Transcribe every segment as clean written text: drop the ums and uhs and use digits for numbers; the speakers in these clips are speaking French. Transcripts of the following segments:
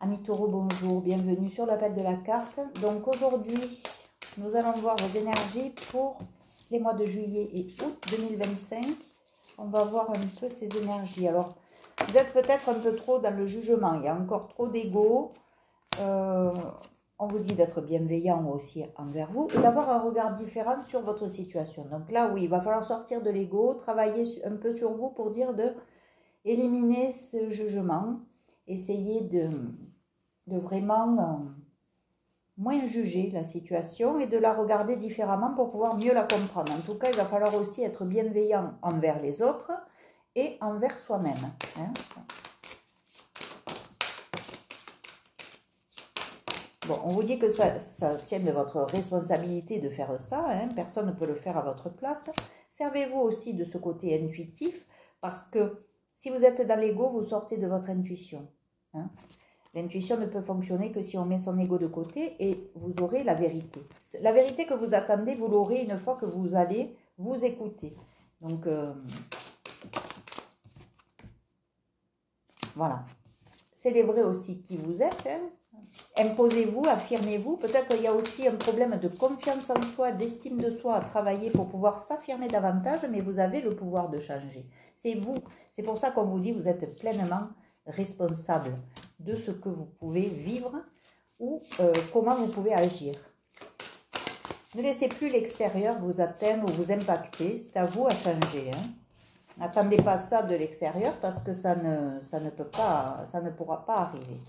Amis taureaux, bonjour, bienvenue sur l'appel de la carte. Donc aujourd'hui, nous allons voir vos énergies pour les mois de juillet et août 2025. On va voir un peu ces énergies. Alors, vous êtes peut-être un peu trop dans le jugement, il y a encore trop d'ego. On vous dit d'être bienveillant aussi envers vous et d'avoir un regard différent sur votre situation. Donc là, oui, il va falloir sortir de l'ego, travailler un peu sur vous pour dire de éliminer ce jugement, essayer de vraiment moins juger la situation et de la regarder différemment pour pouvoir mieux la comprendre. En tout cas, il va falloir aussi être bienveillant envers les autres et envers soi-même. Bon, on vous dit que ça tient de votre responsabilité de faire ça. Personne ne peut le faire à votre place. Servez-vous aussi de ce côté intuitif parce que si vous êtes dans l'ego, vous sortez de votre intuition. L'intuition ne peut fonctionner que si on met son ego de côté et vous aurez la vérité. La vérité que vous attendez, vous l'aurez une fois que vous allez vous écouter. Donc, voilà. Célébrez aussi qui vous êtes. Imposez-vous, affirmez-vous. Peut-être il y a aussi un problème de confiance en soi, d'estime de soi à travailler pour pouvoir s'affirmer davantage, mais vous avez le pouvoir de changer. C'est vous. C'est pour ça qu'on vous dit que vous êtes pleinement responsable de ce que vous pouvez vivre ou comment vous pouvez agir. Ne laissez plus l'extérieur vous atteindre ou vous impacter. C'est à vous à changer. N'attendez pas ça de l'extérieur parce que ça ne pourra pas arriver.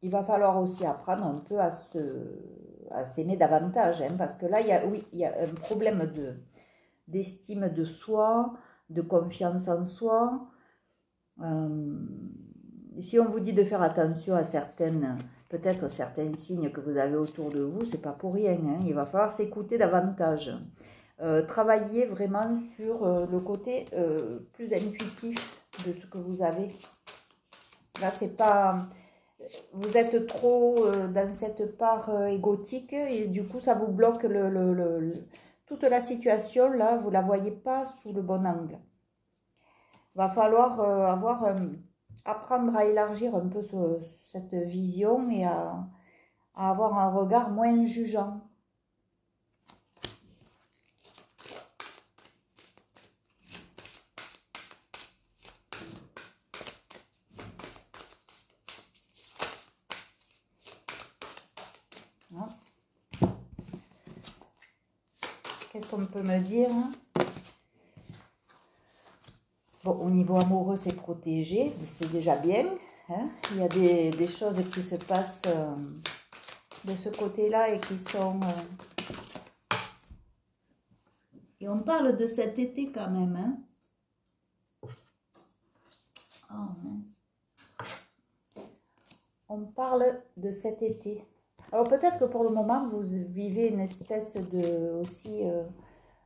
Il va falloir aussi apprendre un peu à s'aimer davantage, parce que là, il y a un problème d'estime de soi, de confiance en soi. Si on vous dit de faire attention à peut-être certains signes que vous avez autour de vous, c'est pas pour rien. Il va falloir s'écouter davantage. Travailler vraiment sur le côté plus intuitif de ce que vous avez. Là, c'est pas... Vous êtes trop dans cette part égotique et du coup, ça vous bloque toute la situation. Là, vous ne la voyez pas sous le bon angle. Il va falloir apprendre à élargir un peu cette vision et à avoir un regard moins jugeant. Qu'est-ce qu'on peut me dire? Bon, au niveau amoureux, c'est protégé, c'est déjà bien. Il y a des choses qui se passent de ce côté-là et qui sont... Et on parle de cet été quand même. Oh mince. On parle de cet été. Alors peut-être que pour le moment, vous vivez une espèce de... aussi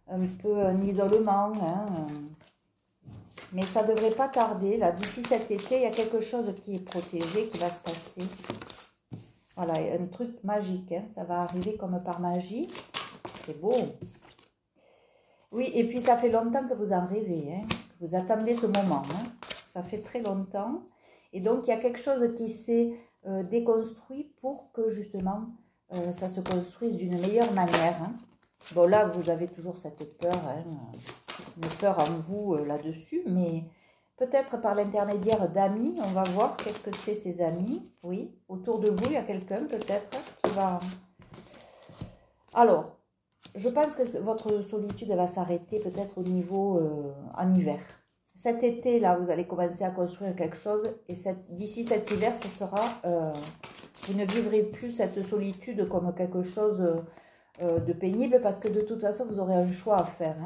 un peu un isolement, mais ça ne devrait pas tarder. Là, d'ici cet été, il y a quelque chose qui est protégé, qui va se passer. Voilà, un truc magique. Ça va arriver comme par magie. C'est beau. Oui, et puis ça fait longtemps que vous en rêvez. Que vous attendez ce moment. Ça fait très longtemps. Et donc, il y a quelque chose qui s'est déconstruit pour que justement, ça se construise d'une meilleure manière. Bon, là, vous avez toujours cette peur, une peur en vous là-dessus, mais peut-être par l'intermédiaire d'amis, on va voir qu'est-ce que c'est ces amis. Oui, autour de vous, il y a quelqu'un peut-être qui va... Alors, je pense que votre solitude va s'arrêter peut-être au niveau en hiver. Cet été, là, vous allez commencer à construire quelque chose et d'ici cet hiver, ce sera... vous ne vivrez plus cette solitude comme quelque chose... de pénible parce que de toute façon vous aurez un choix à faire.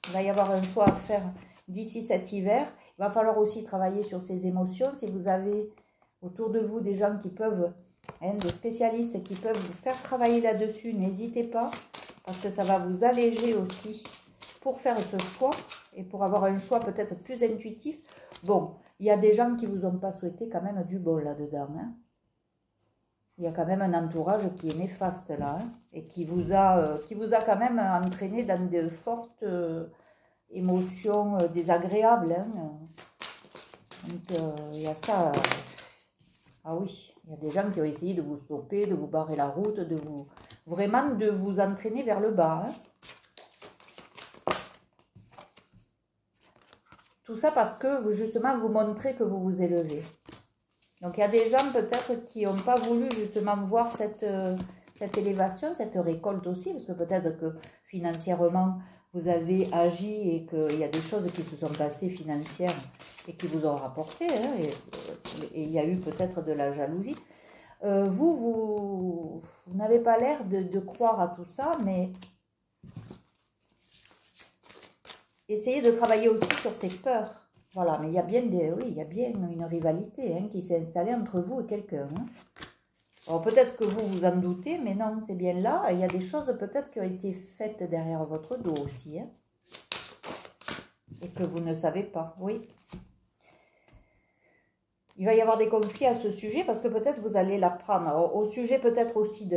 Il va y avoir un choix à faire d'ici cet hiver. Il va falloir aussi travailler sur ses émotions. Si vous avez autour de vous des gens qui peuvent, des spécialistes qui peuvent vous faire travailler là-dessus, n'hésitez pas parce que ça va vous alléger aussi pour faire ce choix et pour avoir un choix peut-être plus intuitif. Bon, il y a des gens qui vous ont pas souhaité quand même du bon là-dedans. Il y a quand même un entourage qui est néfaste là, et qui vous a quand même entraîné dans de fortes émotions désagréables. Hein. Donc, il y a ça. Ah oui, il y a des gens qui ont essayé de vous stopper, de vous barrer la route, vraiment de vous entraîner vers le bas. Hein. Tout ça parce que, justement, vous montrez que vous vous élevez. Donc, il y a des gens peut-être qui n'ont pas voulu justement voir cette élévation, cette récolte aussi, parce que peut-être que financièrement, vous avez agi et qu'il y a des choses qui se sont passées financières et qui vous ont rapporté, hein, et il y a eu peut-être de la jalousie. Vous n'avez pas l'air de croire à tout ça, mais essayez de travailler aussi sur ces peurs. Voilà, mais il y a bien, oui, il y a bien une rivalité hein, qui s'est installée entre vous et quelqu'un. Hein. Alors peut-être que vous vous en doutez, mais non, c'est bien là. Il y a des choses peut-être qui ont été faites derrière votre dos aussi. Hein, et que vous ne savez pas, oui. Il va y avoir des conflits à ce sujet parce que peut-être vous allez l'apprendre. Alors, au sujet peut-être aussi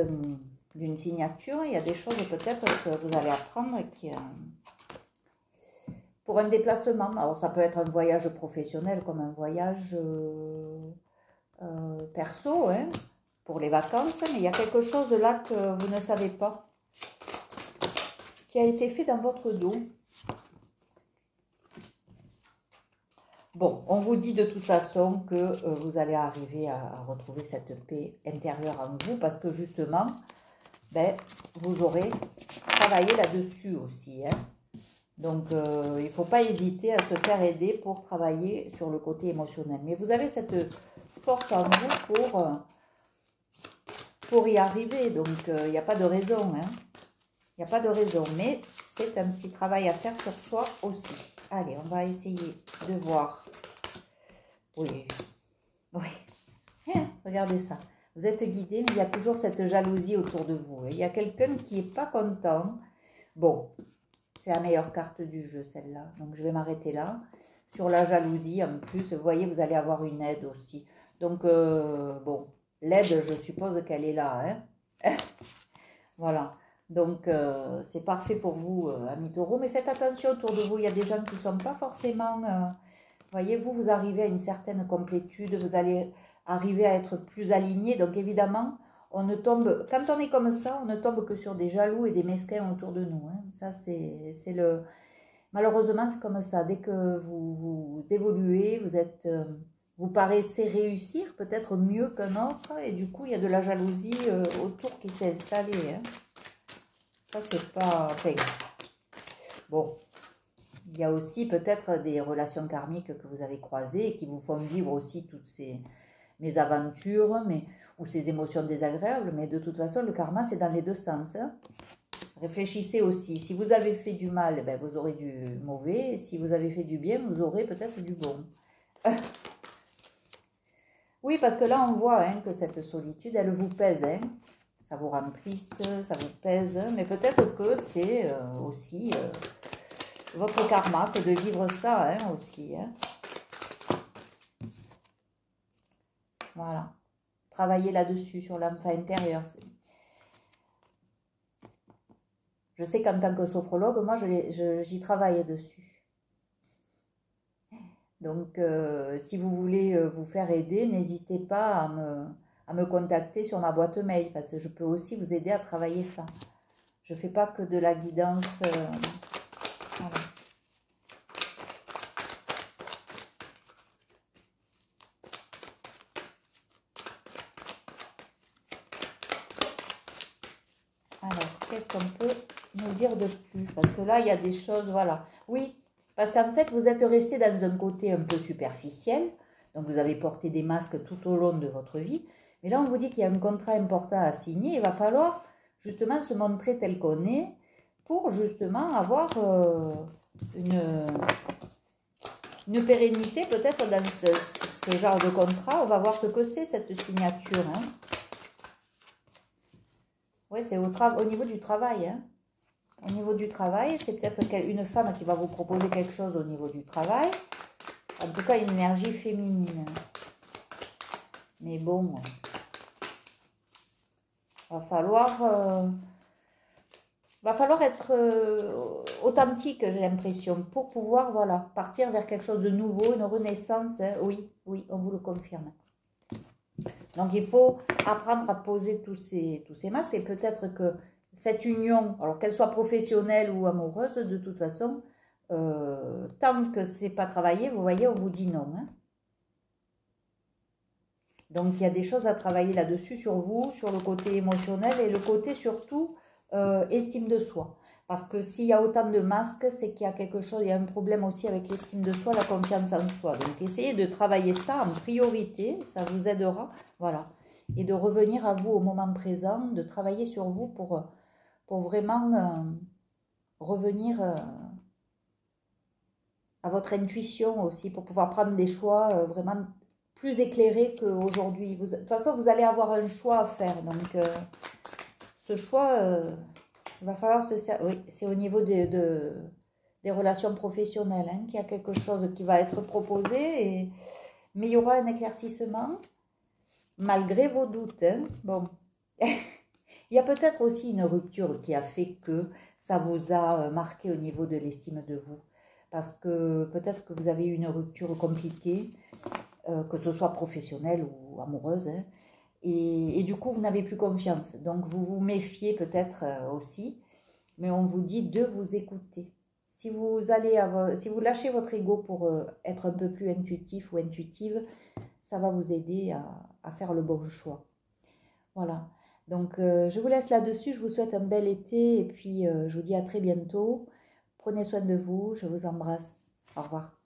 d'une signature, il y a des choses peut-être que vous allez apprendre qui... Pour un déplacement, alors ça peut être un voyage professionnel comme un voyage perso, hein, pour les vacances, mais il y a quelque chose là que vous ne savez pas, qui a été fait dans votre dos. Bon, on vous dit de toute façon que vous allez arriver à retrouver cette paix intérieure en vous, parce que justement, ben, vous aurez travaillé là-dessus aussi, hein. Donc, il ne faut pas hésiter à se faire aider pour travailler sur le côté émotionnel. Mais vous avez cette force en vous pour y arriver. Donc, il n'y a pas de raison. Hein. Il n'y a pas de raison. Mais c'est un petit travail à faire sur soi aussi. Allez, on va essayer de voir. Oui. Oui. Regardez ça. Vous êtes guidé, mais il y a toujours cette jalousie autour de vous. Il y a quelqu'un qui n'est pas content. Bon. C'est la meilleure carte du jeu, celle-là. Donc, je vais m'arrêter là. Sur la jalousie, en plus, vous voyez, vous allez avoir une aide aussi. Donc, bon, l'aide, je suppose qu'elle est là. Hein. Voilà. Donc, c'est parfait pour vous, amis taureaux. Mais faites attention autour de vous. Il y a des gens qui ne sont pas forcément... voyez, vous arrivez à une certaine complétude. Vous allez arriver à être plus aligné. Donc, évidemment... On ne tombe, quand on est comme ça, on ne tombe que sur des jaloux et des mesquins autour de nous. Hein. Ça, c'est le... Malheureusement, c'est comme ça. Dès que vous évoluez, vous paraissez réussir peut-être mieux qu'un autre. Et du coup, il y a de la jalousie autour qui s'est installée. Hein. Ça, c'est pas... Enfin, bon, il y a aussi peut-être des relations karmiques que vous avez croisées et qui vous font vivre aussi toutes ces... mésaventures, ou ces émotions désagréables, mais de toute façon, le karma, c'est dans les deux sens. Hein. Réfléchissez aussi. Si vous avez fait du mal, ben, vous aurez du mauvais. Et si vous avez fait du bien, vous aurez peut-être du bon. Oui, parce que là, on voit hein, que cette solitude, elle vous pèse. Hein. Ça vous rend triste, ça vous pèse. Mais peut-être que c'est aussi votre karma que de vivre ça hein, aussi. Hein. Voilà. Travailler là-dessus, sur l'enfant intérieur. Je sais qu'en tant que sophrologue, moi, j'y travaille dessus. Donc, si vous voulez vous faire aider, n'hésitez pas à me contacter sur ma boîte mail, parce que je peux aussi vous aider à travailler ça. Je ne fais pas que de la guidance. Voilà. Alors, qu'est-ce qu'on peut nous dire de plus? Parce que là, il y a des choses, voilà. Oui, parce qu'en fait, vous êtes resté dans un côté un peu superficiel. Donc, vous avez porté des masques tout au long de votre vie. Mais là, on vous dit qu'il y a un contrat important à signer. Il va falloir justement se montrer tel qu'on est pour justement avoir une pérennité peut-être dans ce genre de contrat. On va voir ce que c'est cette signature. Hein. Oui, c'est au niveau du travail. Hein. Au niveau du travail, c'est peut-être une femme qui va vous proposer quelque chose au niveau du travail. En tout cas, une énergie féminine. Mais bon, va falloir va falloir être authentique, j'ai l'impression, pour pouvoir, voilà, partir vers quelque chose de nouveau, une renaissance. Hein. Oui, oui, on vous le confirme. Donc, il faut apprendre à poser tous ces masques et peut-être que cette union, alors qu'elle soit professionnelle ou amoureuse, de toute façon, tant que c'est pas travaillé, vous voyez, on vous dit non. Hein. Donc, il y a des choses à travailler là-dessus, sur vous, sur le côté émotionnel et le côté surtout estime de soi. Parce que s'il y a autant de masques, c'est qu'il y a quelque chose, il y a un problème aussi avec l'estime de soi, la confiance en soi. Donc, essayez de travailler ça en priorité, ça vous aidera, voilà. Et de revenir à vous au moment présent, de travailler sur vous pour vraiment revenir à votre intuition aussi, pour pouvoir prendre des choix vraiment plus éclairés qu'aujourd'hui. De toute façon, vous allez avoir un choix à faire. Donc, ce choix, il va falloir se servir. Oui, c'est au niveau des relations professionnelles hein, qu'il y a quelque chose qui va être proposé. Mais il y aura un éclaircissement, malgré vos doutes. Hein. Bon. Il y a peut-être aussi une rupture qui a fait que ça vous a marqué au niveau de l'estime de vous. Parce que peut-être que vous avez eu une rupture compliquée, que ce soit professionnelle ou amoureuse. Hein, et du coup, vous n'avez plus confiance. Donc, vous vous méfiez peut-être aussi. Mais on vous dit de vous écouter. Si vous lâchez votre ego pour être un peu plus intuitif ou intuitive, ça va vous aider à faire le bon choix. Voilà. Donc, je vous laisse là-dessus. Je vous souhaite un bel été et puis je vous dis à très bientôt. Prenez soin de vous. Je vous embrasse. Au revoir.